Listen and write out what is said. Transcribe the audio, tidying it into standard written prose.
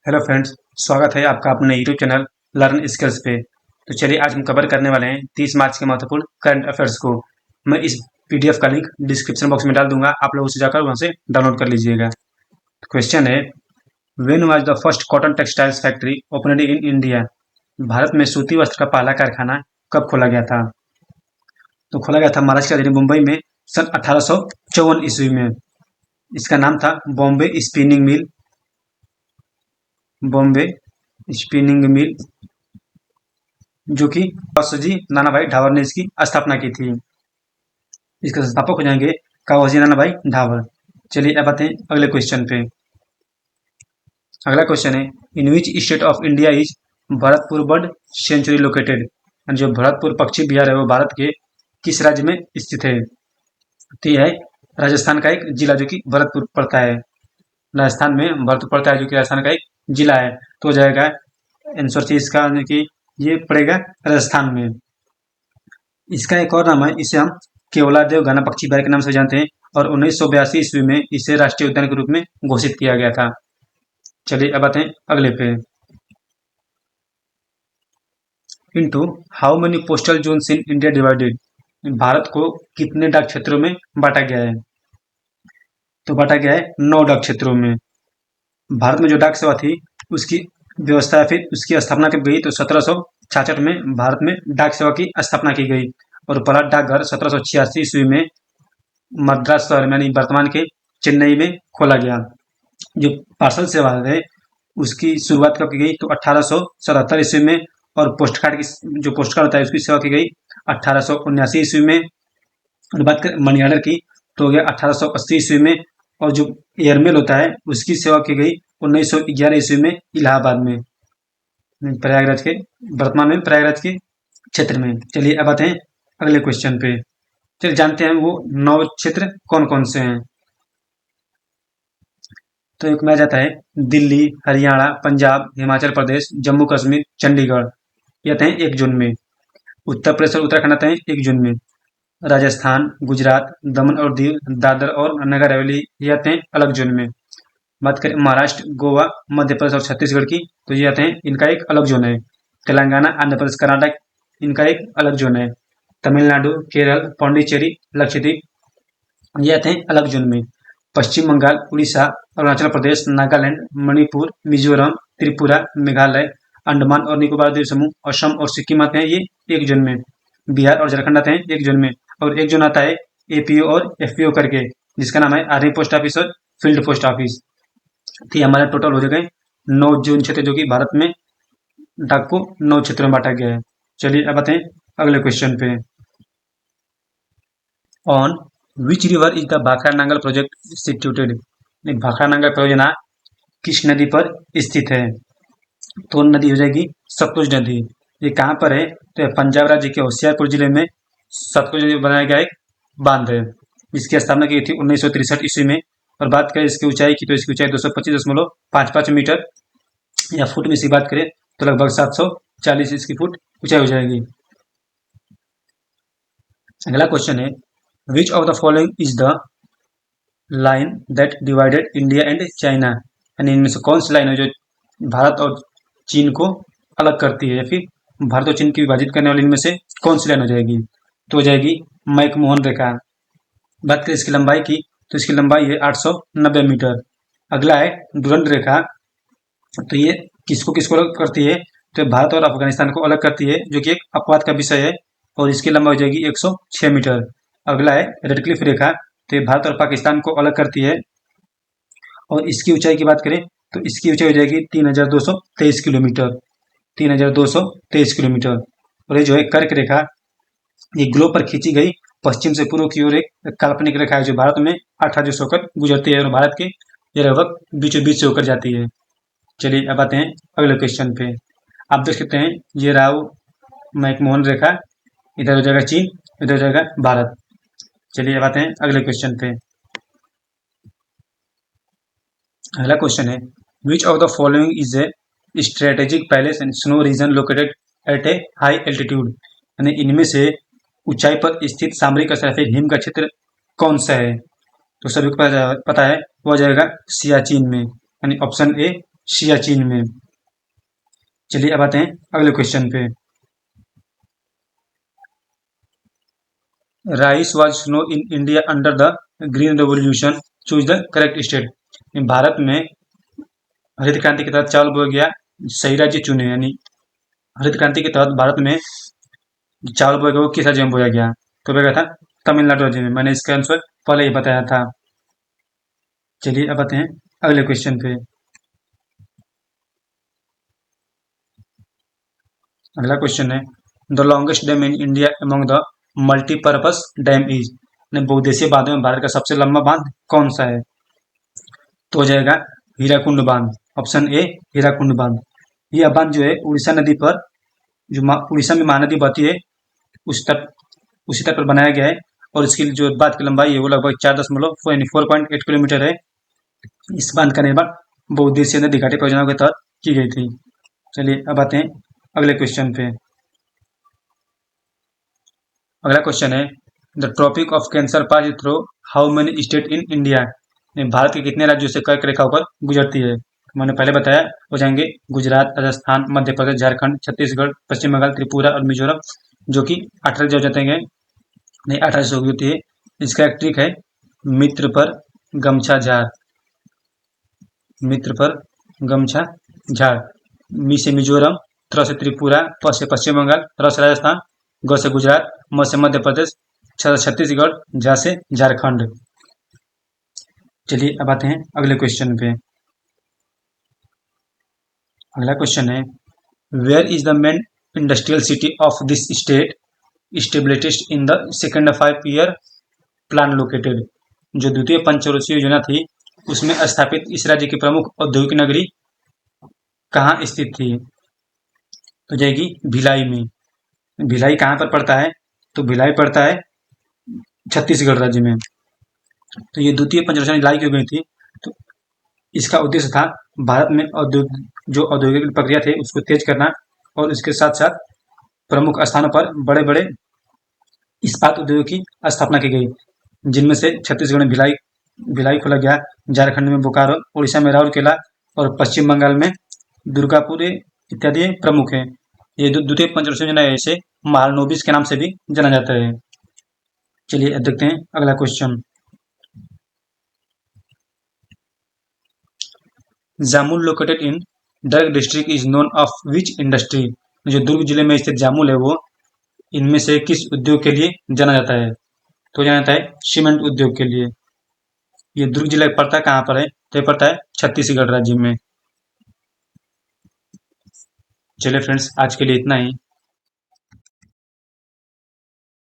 Hello friends, स्वागत है आपका अपने यूट्यूब चैनल लर्न स्किल्स पे। तो चलिए आज हम कवर करने वाले हैं 30 मार्च के महत्वपूर्ण करंट अफेयर्स को। मैं इस पीडीएफ का लिंक डिस्क्रिप्शन बॉक्स में डाल दूंगा, आप लोग उसे जाकर वहां से डाउनलोड कर लीजिएगा। तो क्वेश्चन है, when was the first cotton textiles factory opened in India? Bharat में सूती वस्त्र का पहला कारखाना कब खोला गया था? तो खोला गया था महाराष्ट्र के राजधानी मुंबई में सन 1854 ईस्वी में। इसका नाम था Bombay spinning mill. Bombay spinning mill, जो कि कावासाजी नानाभाई ढावर ने इसकी स्थापना की थी। इसके संस्थापक हो जाएंगे कावासाजी नानाभाई ढावर। चलिए अब आते हैं अगले क्वेश्चन पे। अगला क्वेश्चन है, in which state of India is Bharatpur bird sanctuary located? जो भरतपुर पक्षी विहार है वो भारत के किस राज्य में स्थित है? तो यह है राजस्थान का एक जिला जो कि भरतपुर पड़ता है। राजस्थान में भरतपुर पड़ता है जो कि राजस्थान का एक जिला है। तो हो जाएगा आंसर से इसका कि ये पड़ेगा राजस्थान में। इसका एक और नाम है, इसे हम केवलादेव घना पक्षी विहार के नाम से जानते हैं और 1982 ईस्वी में इसे राष्ट्रीय उद्यान के रूप में घोषित किया गया था। चलिए अब आते हैं अगले पे। Into how many postal zones in India divided? Bharat को कितने डाक क्षेत्रों में बांटा गया है? तो बांटा गया है 9 डाक क्षेत्रों में। भारत में जो डाक सेवा थी उसकी व्यवस्था फिर उसकी स्थापना कब गई? तो 1766 में भारत में डाक सेवा की स्थापना की गई और पहला डाकघर 1786 ईस्वी में मद्रास शहर में यानी वर्तमान के चेन्नई में खोला गया। जो पार्सल सेवा है उसकी शुरुआत कब की गई? तो 1877 ईस्वी में। और पोस्ट कार्ड की जो पोस्ट कार्ड होता है उसकी सेवा की गई 1879 ईस्वी में। और बात करें मनी ऑर्डर की तो हो गया 1880 ईस्वी में। और जो एयरमेल होता है उसकी सेवा की गई 1911 ईस्वी में इलाहाबाद में, प्रयागराज के वर्तमान में प्रयागराज के क्षेत्र में। चलिए अब आते हैं अगले क्वेश्चन पे। चलिए जानते हैं वो 9 क्षेत्र कौन कौन से हैं। तो एक में आ जाता है दिल्ली, हरियाणा, पंजाब, हिमाचल प्रदेश, जम्मू कश्मीर, चंडीगढ़, ये आते हैं 1 जून में। उत्तर प्रदेश और उत्तराखंड आते हैं 1 जून में। राजस्थान, गुजरात, दमन और दीव, दादर और नगर हवेली ये आते हैं अलग जोन में। बात करें महाराष्ट्र, गोवा, मध्य प्रदेश और छत्तीसगढ़ की तो ये आते हैं, इनका एक अलग जोन है। तेलंगाना, आंध्र प्रदेश, कर्नाटक, इनका एक अलग जोन है। तमिलनाडु, केरल, पांडिचेरी, लक्षद्वीप ये आते हैं अलग जोन में। पश्चिम बंगाल, उड़ीसा, अरुणाचल प्रदेश, नागालैंड, मणिपुर, मिजोरम, त्रिपुरा, मेघालय, अंडमान और निकोबार द्वीप समूह, असम और सिक्किम आते हैं ये 1 जोन में। बिहार और झारखंड आते हैं 1 जोन में। और 1 जोन आता है एपीओ और एफपीओ करके, जिसका नाम है आर्मी पोस्ट ऑफिस और फील्ड पोस्ट ऑफिस। तो ये हमारा टोटल हो गए 9 जोन क्षेत्र जो कि भारत में डाक को 9 क्षेत्रों में बांटा गया है। चलिए अब आते हैं अगले क्वेश्चन पे। On which river is the Bhakra Nangal project situated? Bhakra Nangal परियोजना किस नदी पर स्थित है? तो नदी हो जाएगी सतलुज नदी। ये कहाँ पर है? तो पंजाब राज्य के होशियारपुर जिले में सतलुज नदी बनाया गया एक बांध है, जिसकी स्थापना की थी 1963 ईस्वी में। और बात करें इसकी ऊंचाई की तो इसकी ऊंचाई 225.55 मीटर या फुट में इसकी बात करें तो लगभग 740 इसकी फुट ऊंचाई हो जाएगी। अगला क्वेश्चन है, which of the following is the line that divided India and China? यानी इनमें से कौन सी लाइन है जो भारत और चीन को अलग करती है, या फिर भारत और चीन की विभाजित करने वाली इनमें से कौन सी लाइन हो जाएगी? तो हो जाएगी मैकमोहन रेखा। बात करें इसकी लंबाई की तो इसकी लंबाई है 890 मीटर। अगला है डुरंड रेखा। तो ये किसको किसको अलग करती है? तो भारत और अफगानिस्तान को अलग करती है, जो कि एक अपवाद का विषय है, और इसकी लंबाई हो जाएगी 106 मीटर। अगला है रेड क्लिफ रेखा। तो ये भारत और पाकिस्तान को अलग करती है, और इसकी ऊंचाई की बात करें तो इसकी ऊंचाई हो जाएगी 3223 किलोमीटर। 3223 किलोमीटर। और ये जो है कर्क रेखा, ये ग्लोब पर खींची गई पश्चिम से पूर्व की ओर एक काल्पनिक रेखा है जो भारत में 8 राज्यों से होकर गुजरती है और भारत के ये लगभग बीचों बीच से होकर जाती है। चलिए अब आते हैं अगले क्वेश्चन पे। आप देख सकते हैं ये रहा मैकमोहन रेखा, इधर हो जाएगा चीन, इधर हो जाएगा भारत। चलिए अब आते हैं अगले क्वेश्चन पे। अगला क्वेश्चन है, which of the following is a strategic palace and snow region located at a high altitude? यानी इनमें से ऊंचाई पर स्थित सामरिक स्थल फिर हिम का क्षेत्र कौन सा है? तो सभी को पता है वो आ जाएगा सियाचिन में, यानी ऑप्शन ए सियाचिन में। चलिए अब आते हैं अगले क्वेश्चन पे। Rice was snow in India under the green revolution, choose the correct state. Bharat में हरित क्रांति के तहत चावल बोया गया, सही राज्य चुने। यानी हरित क्रांति के तहत भारत में चावल बोया गया वो किस राज्य में बोया गया, तो बोया गया था तमिलनाडु राज्य में। मैंने इसका आंसर पहले ही बताया था। चलिए अब आते हैं अगले क्वेश्चन पे। अगला क्वेश्चन है the longest dam in India among the multipurpose dam is. बहुउद्देशीय बांधों में भारत का सबसे लंबा बांध कौन सा है, तो हो जाएगा हीराकुंड बांध। ऑप्शन ए हीराकुंड बांध। यह बांध जो है उड़ीसा नदी पर, जो उड़ीसा में महानदी बहती है उस तट उसी तट पर बनाया गया है। और इसकी जो बांध की लंबाई है वो लगभग 4.4.8 किलोमीटर है। इस बांध का निर्माण बहुउद्देशीय नदी घाटी परियोजनाओं के तहत की गई थी। चलिए अब आते हैं अगले क्वेश्चन पे। अगला क्वेश्चन है the tropic of cancer pass through how many state in India. Bharat के कितने राज्यों से कर्क रेखा होकर गुजरती है। मैंने पहले बताया, हो जाएंगे गुजरात, राजस्थान, मध्य प्रदेश, झारखंड, छत्तीसगढ़, पश्चिम बंगाल, त्रिपुरा और मिजोरम, जो कि 18 जो जाते हैं, नहीं 18 से होती है। इसका एक ट्रिक है, मित्र पर गमछा झाड़। मित्र पर गमछा झाड़। मी से मिजोरम, त्र से त्रिपुरा, प से पश्चिम बंगाल, र से राजस्थान, ग से गुजरात, म से मध्य प्रदेश, छ से छत्तीसगढ़, झ से झारखंड। चलिए अब आते हैं अगले क्वेश्चन पे। अगला क्वेश्चन है where is the main industrial city of this state established in the second 5 year plan located. जो द्वितीय पंचवर्षीय योजना थी उसमें स्थापित इस राज्य की प्रमुख औद्योगिक नगरी कहाँ स्थित थी, तो जाएगी भिलाई में। भिलाई कहाँ पर पड़ता है, तो भिलाई पड़ता है छत्तीसगढ़ राज्य में। तो ये द्वितीय पंचवर्षीय भिलाई क्यों गई थी, तो इसका उद्देश्य था भारत में जो औद्योगिक प्रक्रिया थे उसको तेज करना, और इसके साथ साथ प्रमुख स्थानों पर बड़े बड़े इस्पात उद्योग की स्थापना की गई, जिनमें से छत्तीसगढ़ में भिलाई भिलाई खोला गया, झारखंड में बोकारो, उड़ीसा में राउरकेला और पश्चिम बंगाल में दुर्गापुर इत्यादि प्रमुख हैं। ये द्वितीय पंचवर्षीय योजना है, इसे महालनोबिस के नाम से भी जाना जाता है। चलिए अब देखते हैं अगला question. Jamul located in Durg district is known of which industry. जो दुर्ग जिले में स्थित जामुल है वो इनमें से किस उद्योग के लिए जाना जाता है, तो जाना जाता है सीमेंट उद्योग के लिए। ये दुर्ग जिला पड़ता है कहाँ पर है, तो ये पड़ता है छत्तीसगढ़ राज्य में। चलिए फ्रेंड्स, आज के लिए इतना ही।